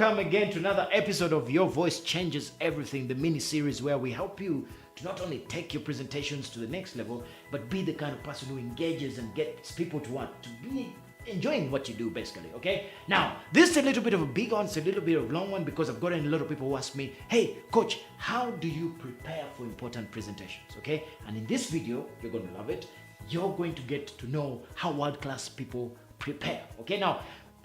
Welcome again to another episode of Your Voice Changes Everything, the mini-series where we help you to not only take your presentations to the next level, but be the kind of person who engages and gets people to want to be enjoying what you do, basically, okay? Now, this is a little bit of a big one, it's a little bit of a long one because I've gotten a lot of people who ask me, hey, coach, how do you prepare for important presentations, okay? And in this video, you're going to love it. You're going to get to know how world-class people prepare, okay? Now,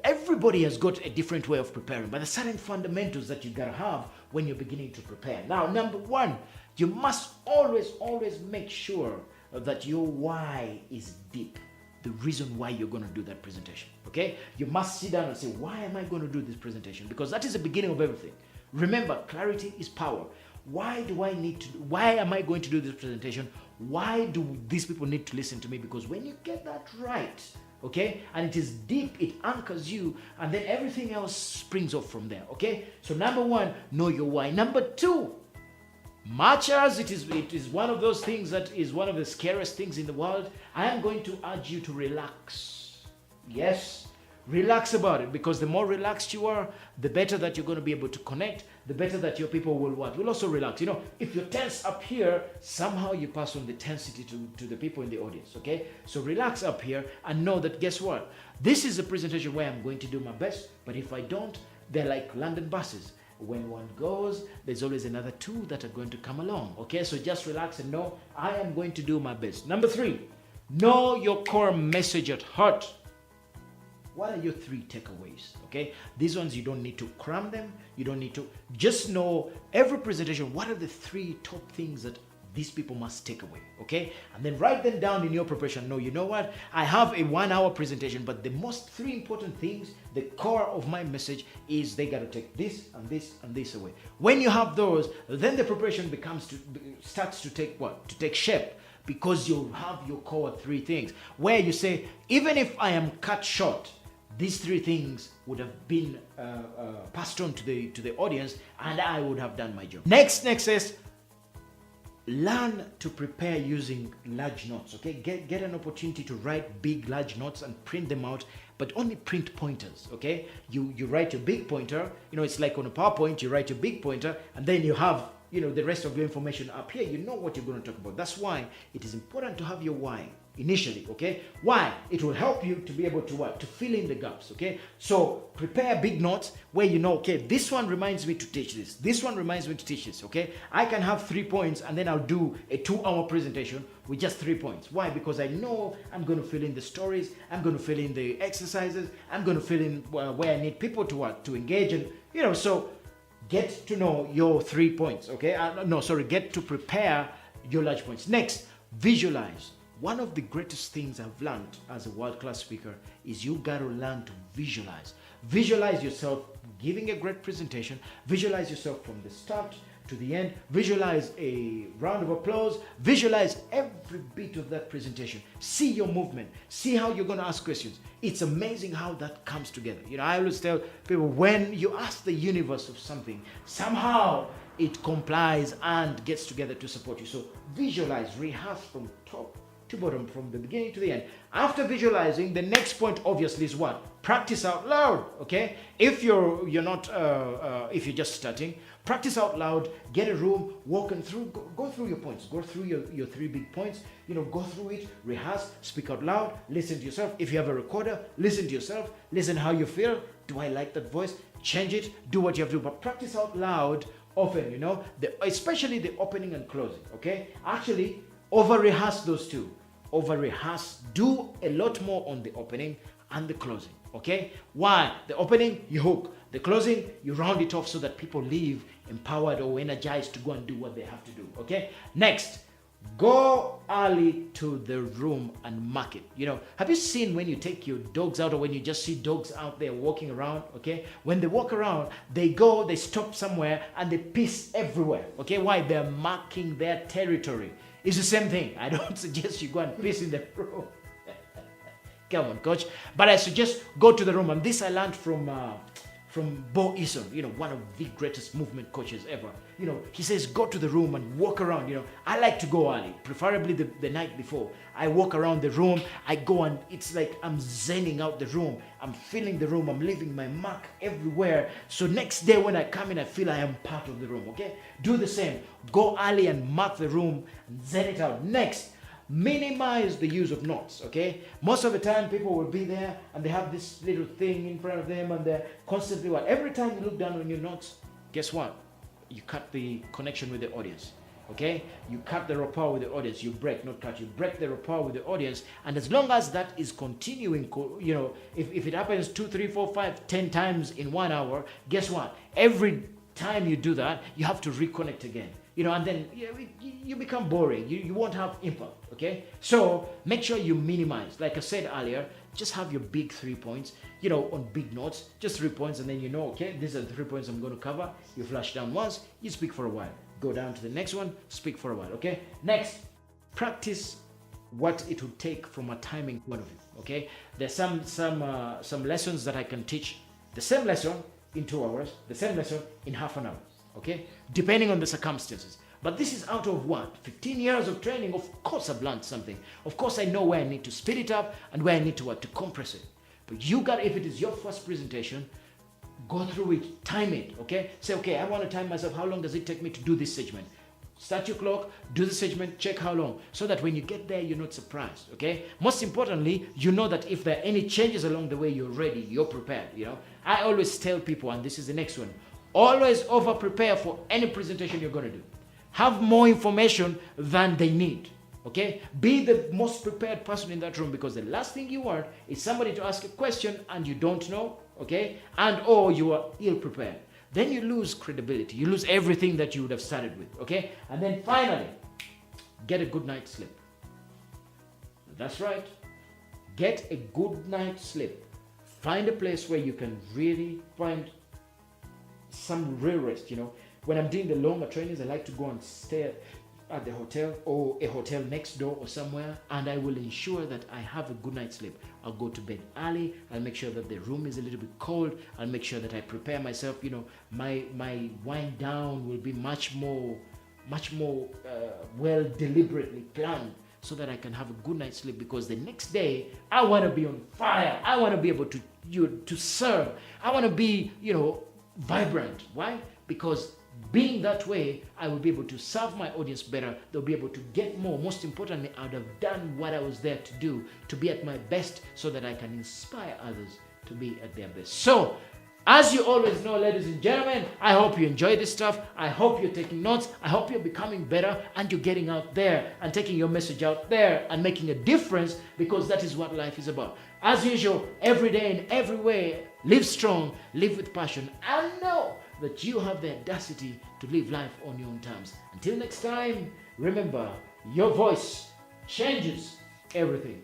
everybody has got a different way of preparing, but there are certain fundamentals that you gotta have when you're beginning to prepare. Now, number one, you must always make sure that your why is deep. The reason why you're going to do that presentation, okay? You must sit down and say, why am I going to do this presentation? Because that is the beginning of everything. Remember, clarity is power. Why am I going to do this presentation? Why do these people need to listen to me? Because when you get that right, okay, and it is deep, it anchors you, and then everything else springs off from there, okay? So number one, know your why. Number two, much as it is one of those things that is one of the scariest things in the world, I am going to urge you to relax. Yes, relax about it, because the more relaxed you are, the better that you're going to be able to connect, the better that your people will also relax. You know, if you're tense up here, somehow you pass on the tensity to the people in the audience, okay? So relax up here and know that, guess what? This is a presentation where I'm going to do my best, but if I don't, they're like London buses. When one goes, there's always another two that are going to come along, okay? So just relax and know I am going to do my best. Number three, know your core message at heart. What are your three takeaways, okay? These ones, you don't need to cram them. You don't need to, just know every presentation, what are the three top things that these people must take away, okay? And then write them down in your preparation. No, you know what? I have a 1 hour presentation, but the most three important things, the core of my message is they got to take this and this and this away. When you have those, then the preparation starts to take what? To take shape, because you have your core three things where you say, even if I am cut short, these three things would have been passed on to the audience, and I would have done my job. Next is learn to prepare using large notes, okay? Get an opportunity to write big, large notes and print them out, but only print pointers, okay? You write your big pointer, you know, it's like on a PowerPoint, you write your big pointer, and then you have, you know, the rest of your information up here. You know what you're going to talk about. That's why it is important to have your why initially, okay? Why? It will help you to be able to what? To fill in the gaps, okay? So prepare big notes where you know, okay, this one reminds me to teach this. This one reminds me to teach this, okay? I can have 3 points and then I'll do a 2-hour presentation with just 3 points. Why? Because I know I'm going to fill in the stories, I'm going to fill in the exercises, I'm going to fill in where I need people to engage, and, you know, so get to know your 3 points, okay? Get to prepare your large points. Next, visualize. One of the greatest things I've learned as a world-class speaker is you got to learn to visualize. Visualize yourself giving a great presentation. Visualize yourself from the start to the end. Visualize a round of applause. Visualize every bit of that presentation. See your movement. See how you're going to ask questions. It's amazing how that comes together. You know, I always tell people, when you ask the universe of something, somehow it complies and gets together to support you. So visualize, rehearse from top to bottom, from the beginning to the end. After visualizing, the next point obviously is what? Practice out loud, okay? If you're just starting, practice out loud, get a room, walk and go through your points, go through your 3 big points, you know, go through it, rehearse, speak out loud, listen to yourself. If you have a recorder, listen to yourself, listen how you feel. Do I like that voice? Change it, do what you have to do, but practice out loud often, you know, especially the opening and closing, okay? Actually, over-rehearse those two. Over-rehearse, do a lot more on the opening and the closing, okay? Why? The opening, you hook. The closing, you round it off so that people leave empowered or energized to go and do what they have to do, okay? Next, go early to the room and mark it. You know, have you seen when you take your dogs out, or when you just see dogs out there walking around, okay? When they walk around, they stop somewhere and they piss everywhere, okay? Why? They're marking their territory. It's the same thing. I don't suggest you go and piss in the room. Come on, coach. But I suggest go to the room. And this I learned from from Bo Eason, one of the greatest movement coaches ever. He says, go to the room and walk around. I like to go early, preferably the night before. I walk around the room, I go, and it's like I'm zenning out the room. I'm feeling the room, I'm leaving my mark everywhere. So next day when I come in, I feel I am part of the room, okay? Do the same. Go early and mark the room and zen it out. Next, minimize the use of notes, okay? Most of the time people will be there and they have this little thing in front of them and they're constantly every time you look down on your notes, guess what? You cut the connection with the audience, okay? You cut the rapport with the audience. You break, not cut, you break the rapport with the audience. And as long as that is continuing, if it happens 2, 3, 4, 5, 10 times in 1 hour, guess what? Every time you do that, you have to reconnect again. And then you become boring. You won't have impact, okay? So make sure you minimize. Like I said earlier, just have your big 3 points, on big notes, just 3 points, and then okay, these are the 3 points I'm going to cover. You flash down once, you speak for a while. Go down to the next one, speak for a while, okay? Next, practice what it would take from a timing point of view, okay? There's some lessons that I can teach the same lesson in 2 hours, the same lesson in half an hour. Okay, depending on the circumstances. But this is out of 15 years of training. Of course I've learned something. Of course I know where I need to speed it up and where I need to compress it. But if it is your first presentation, go through it, time it, okay? Say, okay, I want to time myself. How long does it take me to do this segment? Start your clock, do the segment, check how long, so that when you get there, you're not surprised, okay? Most importantly, you know that if there are any changes along the way, you're ready, you're prepared, I always tell people, and this is the next one, always over-prepare for any presentation you're going to do. Have more information than they need, okay? Be the most prepared person in that room, because the last thing you want is somebody to ask a question and you don't know, okay? Or you are ill-prepared. Then you lose credibility. You lose everything that you would have started with, okay? And then finally, get a good night's sleep. That's right. Get a good night's sleep. Find a place where you can really find some real rest. When I'm doing the longer trainings, I like to go and stay at the hotel or a hotel next door or somewhere, and I will ensure that I have a good night's sleep. I'll go to bed early. I'll make sure that the room is a little bit cold. I'll make sure that I prepare myself. My wind down will be much more well deliberately planned, so that I can have a good night's sleep, because the next day I want to be on fire. I want to be able to serve. I want to be vibrant. Why? Because being that way, I will be able to serve my audience better. They'll be able to get more. Most importantly, I would have done what I was there to do, to be at my best, so that I can inspire others to be at their best. So, as you always know, ladies and gentlemen, I hope you enjoy this stuff. I hope you're taking notes. I hope you're becoming better and you're getting out there and taking your message out there and making a difference, because that is what life is about. As usual, every day in every way, live strong, live with passion, and know that you have the audacity to live life on your own terms. Until next time, remember, your voice changes everything.